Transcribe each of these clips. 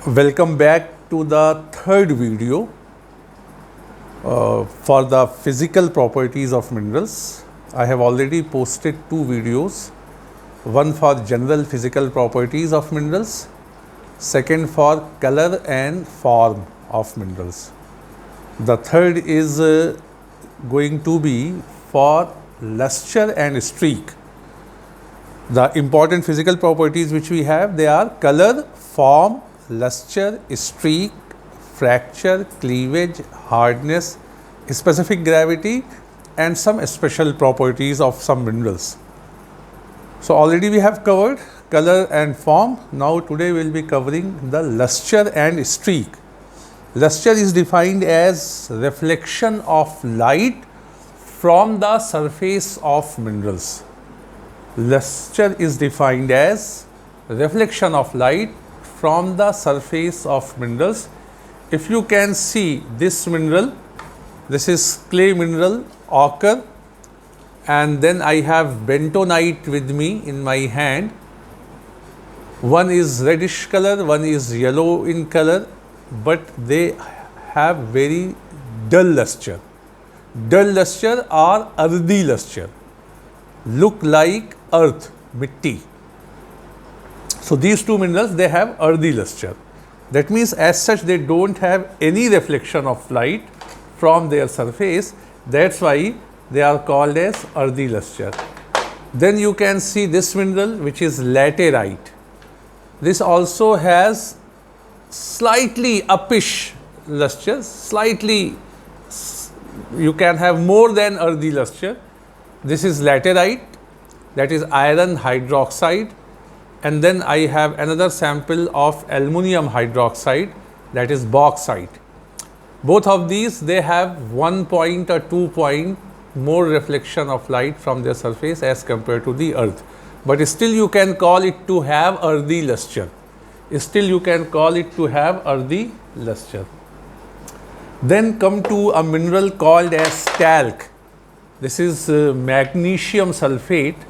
Welcome back to the third video for the physical properties of minerals. I have already posted two videos, one for general physical properties of minerals, second for color and form of minerals. The third is going to be for luster and streak. The important physical properties which we have, they are color, form, luster, streak, fracture, cleavage, hardness, specific gravity and some special properties of some minerals. So already we have covered color and form. Now today we will be covering the luster and streak. Luster is defined as reflection of light from the surface of minerals. Luster is defined as reflection of light from the surface of minerals. If you can see this mineral, this is clay mineral ochre, and then I have bentonite with me in my hand. One is reddish color, one is yellow in color, but they have very dull luster. Dull luster or earthy luster, look like earth, mitti. So these two minerals, they have earthy luster. That means as such they don't have any reflection of light from their surface. That's why they are called as earthy luster. Then you can see this mineral which is laterite. This also has slightly uppish luster, slightly, you can have more than earthy luster. This is laterite, that is iron hydroxide. And then I have another sample of aluminum hydroxide, that is bauxite. Both of these, they have 1 point or 2 point more reflection of light from their surface as compared to the earth. But still you can call it to have earthy luster. Still you can call it to have earthy luster. Then come to a mineral called as talc. This is magnesium sulfate.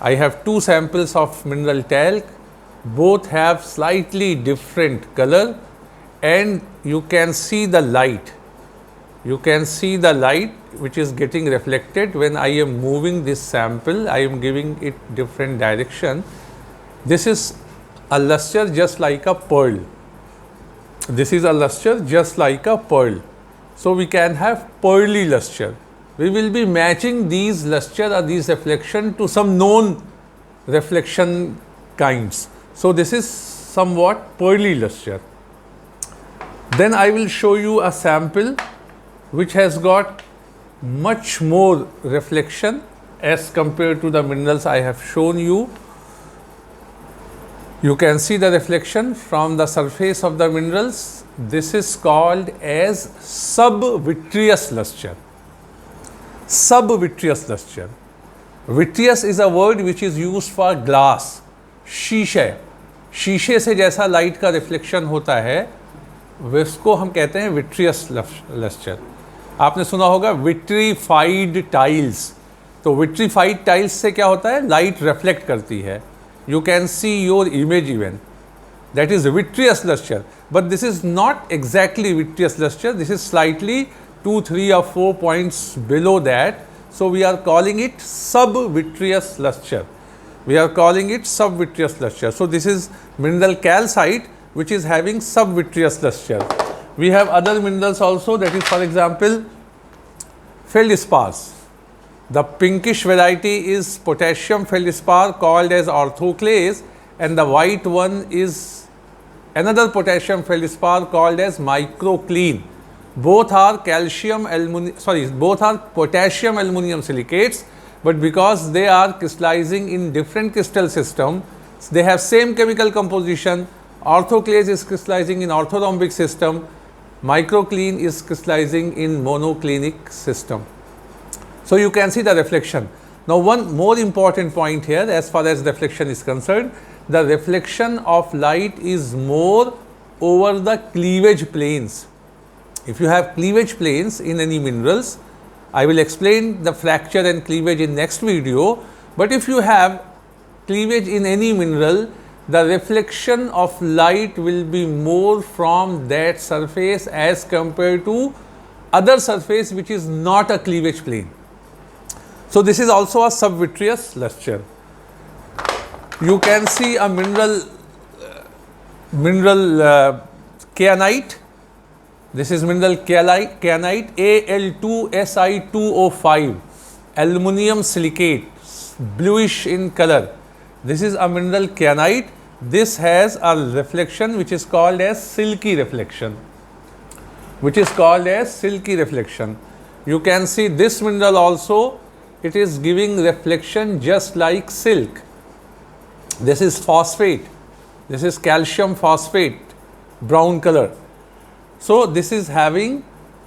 I have two samples of mineral talc. Both have slightly different color and you can see the light. You can see the light which is getting reflected when I am moving this sample. I am giving it different direction. This is a luster just like a pearl. This is a luster just like a pearl. So we can have pearly luster. We will be matching these luster or these reflection to some known reflection kinds. So this is somewhat pearly luster. Then I will show you a sample which has got much more reflection as compared to the minerals I have shown you. You can see the reflection from the surface of the minerals. This is called as subvitreous luster. Subvitreous luster. Vitreous is a word which is used for glass. शीशे, शीशे से जैसा light का reflection होता है उसको हम कहते हैं विट्रियस लस्टर. आपने सुना होगा विट्रीफाइड टाइल्स. तो विट्रीफाइड टाइल्स से क्या होता है, लाइट रिफ्लेक्ट करती है. You can see your image even. That is vitreous luster, but this is not exactly vitreous luster. This is slightly 2, 3 or 4 points below that. So we are calling it subvitreous luster. We are calling it subvitreous luster. So this is mineral calcite which is having subvitreous luster. We have other minerals also, that is for example feldspars. The pinkish variety is potassium feldspar called as orthoclase, and the white one is another potassium feldspar called as microcline. Both are potassium aluminum silicates, but because they are crystallizing in different crystal system, they have same chemical composition. Orthoclase is crystallizing in orthorhombic system, microcline is crystallizing in monoclinic system. So you can see the reflection. Now one more important point here as far as reflection is concerned, the reflection of light is more over the cleavage planes. If you have cleavage planes in any minerals, I will explain the fracture and cleavage in next video, but if you have cleavage in any mineral, the reflection of light will be more from that surface as compared to other surface which is not a cleavage plane. So this is also a subvitreous luster. You can see a mineral kyanite. This is mineral kyanite Al2Si2O5, aluminum silicate, bluish in color. This is a mineral kyanite. This has a reflection which is called as silky reflection. You can see this mineral also, it is giving reflection just like silk. This is phosphate. This is calcium phosphate, brown color. So this is having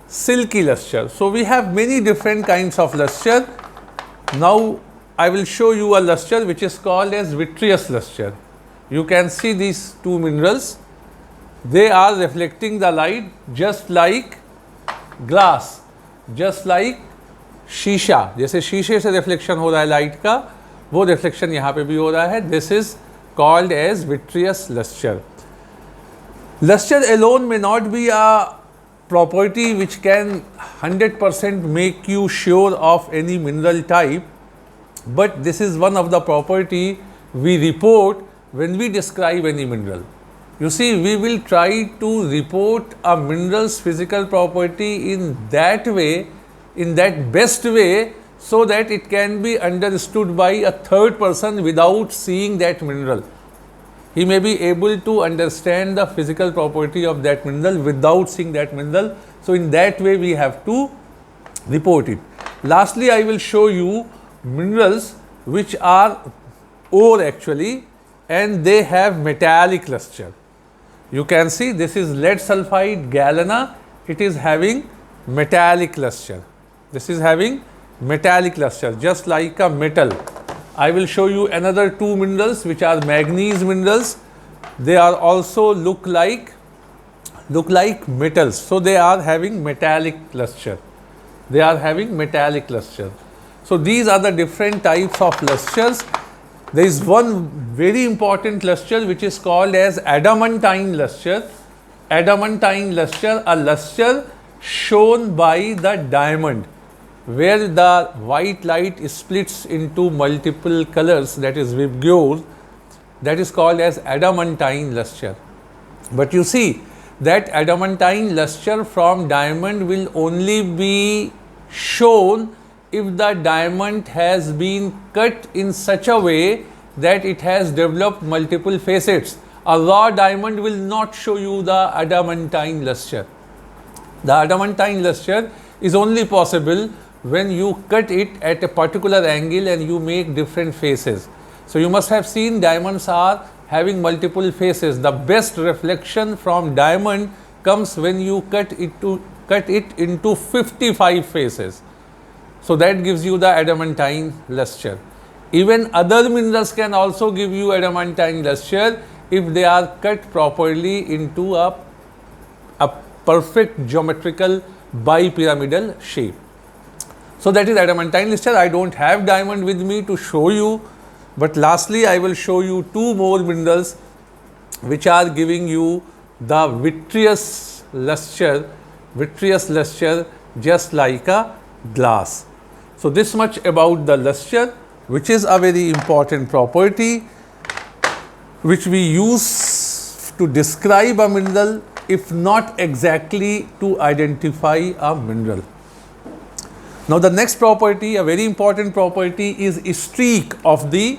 silky luster. So we have many different kinds of luster. Now I will show you a luster which is called as vitreous luster. You can see these two minerals. They are reflecting the light just like glass, just like शीशा. जैसे शीशे से reflection हो रहा है light का, वो reflection यहाँ पे भी हो रहा है. This is called as vitreous luster. Luster alone may not be a property which can 100% make you sure of any mineral type, but this is one of the property we report when we describe any mineral. You see, we will try to report a mineral's physical property in that way, in that best way, so that it can be understood by a third person without seeing that mineral. He may be able to understand the physical property of that mineral without seeing that mineral. So in that way we have to report it. Lastly, I will show you minerals which are ore actually, and they have metallic luster. You can see this is lead sulfide galena. It is having metallic luster. This is having metallic luster just like a metal. I will show you another two minerals which are manganese minerals. They are also look like metals. So they are having metallic luster. So these are the different types of lusters. There is one very important luster which is called as adamantine luster. Adamantine luster, a luster shown by the diamond, where the white light splits into multiple colors, that is vibgyor, that is called as adamantine luster. But you see that adamantine luster from diamond will only be shown if the diamond has been cut in such a way that it has developed multiple facets. A raw diamond will not show you the adamantine luster. The adamantine luster is only possible when you cut it at a particular angle and you make different faces. So you must have seen diamonds are having multiple faces. The best reflection from diamond comes when you cut it into 55 faces. So that gives you the adamantine luster. Even other minerals can also give you adamantine luster if they are cut properly into a perfect geometrical bipyramidal shape. So that is adamantine luster. I don't have diamond with me to show you, but lastly I will show you two more minerals which are giving you the vitreous luster just like a glass. So this much about the luster, which is a very important property which we use to describe a mineral, if not exactly to identify a mineral. Now the next property, a very important property, is streak of the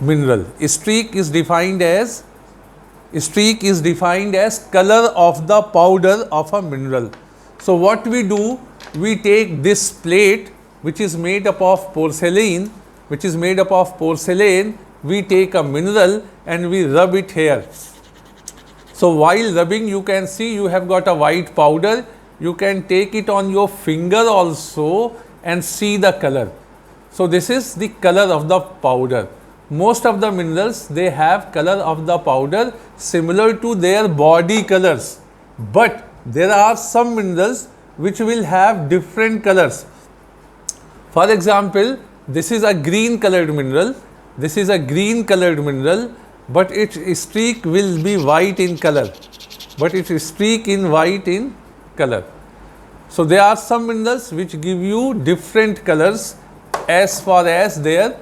mineral. Streak is defined as color of the powder of a mineral. So what we do, we take this plate which is made up of porcelain, we take a mineral and we rub it here. So while rubbing, you can see you have got a white powder. You can take it on your finger also and see the color. So this is the color of the powder. Most of the minerals, they have color of the powder similar to their body colors, but there are some minerals which will have different colors. For example, this is a green colored mineral. but its streak will be white in color. So there are some minerals which give you different colors as far as their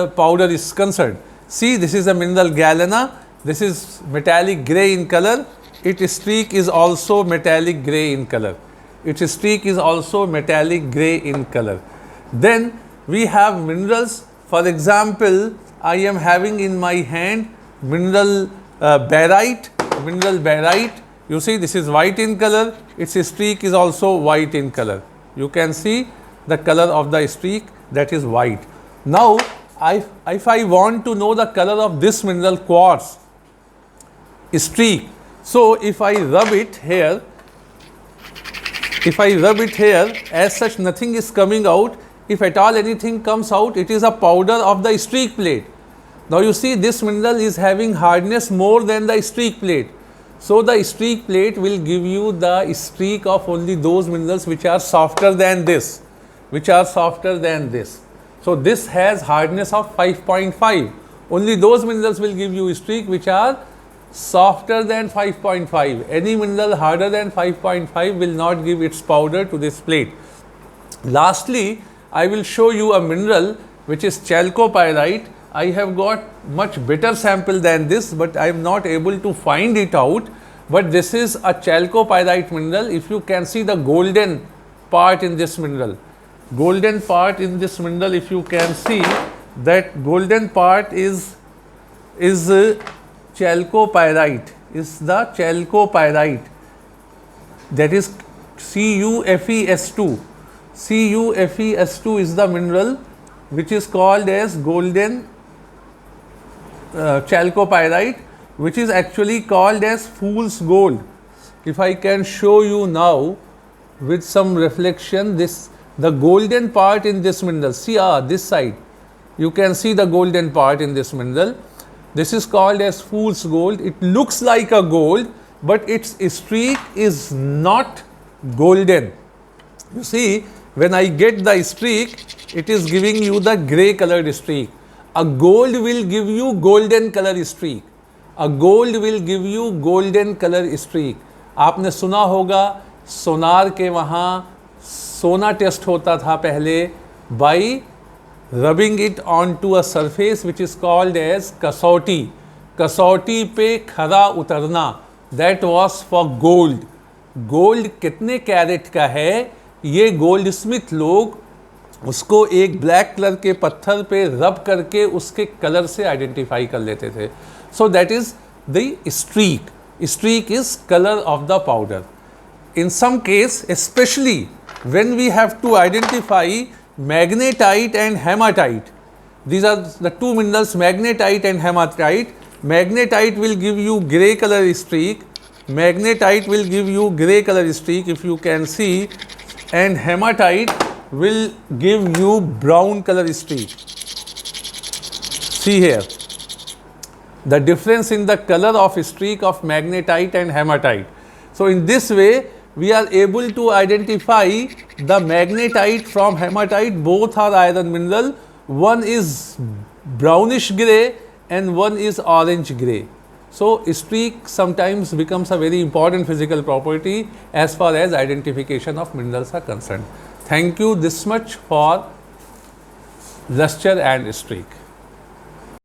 powder is concerned. See, this is a mineral galena. This is metallic grey in color. Its streak is also metallic grey in color. Then we have minerals. For example, I am having in my hand mineral barite. You see, this is white in color. Its streak is also white in color. You can see the color of the streak, that is white. Now, if I want to know the color of this mineral quartz streak, so if I rub it here, as such nothing is coming out. If at all anything comes out, it is a powder of the streak plate. Now you see, this mineral is having hardness more than the streak plate. So the streak plate will give you the streak of only those minerals which are softer than this. So this has hardness of 5.5. Only those minerals will give you streak which are softer than 5.5. Any mineral harder than 5.5 will not give its powder to this plate. Lastly, I will show you a mineral which is chalcopyrite. I have got much better sample than this, but I am not able to find it out. But this is a chalcopyrite mineral. If you can see the golden part in this mineral, if you can see, that golden part is chalcopyrite, that is CuFeS2. CuFeS2 is the mineral which is called as golden chalcopyrite, which is actually called as fool's gold. If I can show you now with some reflection, the golden part in this mineral, see this side, you can see the golden part in this mineral. This is called as fool's gold. It looks like a gold, but its streak is not golden. You see, when I get the streak, it is giving you the grey colored streak. A gold will give you golden color streak. आपने सुना होगा सोनार के वहाँ सोना test होता था पहले by rubbing it onto a surface which is called as कसौटी पे खरा उतरना, that was for gold. Gold कितने कैरेट का है, ये गोल्ड स्मिथ लोग उसको एक ब्लैक कलर के पत्थर पे रब करके उसके कलर से आइडेंटिफाई कर लेते थे. So that is the streak is color of the powder. In some case, especially when we have to identify magnetite and hematite, these are the two minerals, magnetite and hematite. Magnetite will give you grey color streak, if you can see, and hematite will give you brown color streak. See here, the difference in the color of streak of magnetite and hematite. So in this way, we are able to identify the magnetite from hematite. Both are iron mineral. One is brownish grey and one is orange grey. So streak sometimes becomes a very important physical property as far as identification of minerals are concerned. Thank you this much for luster and streak.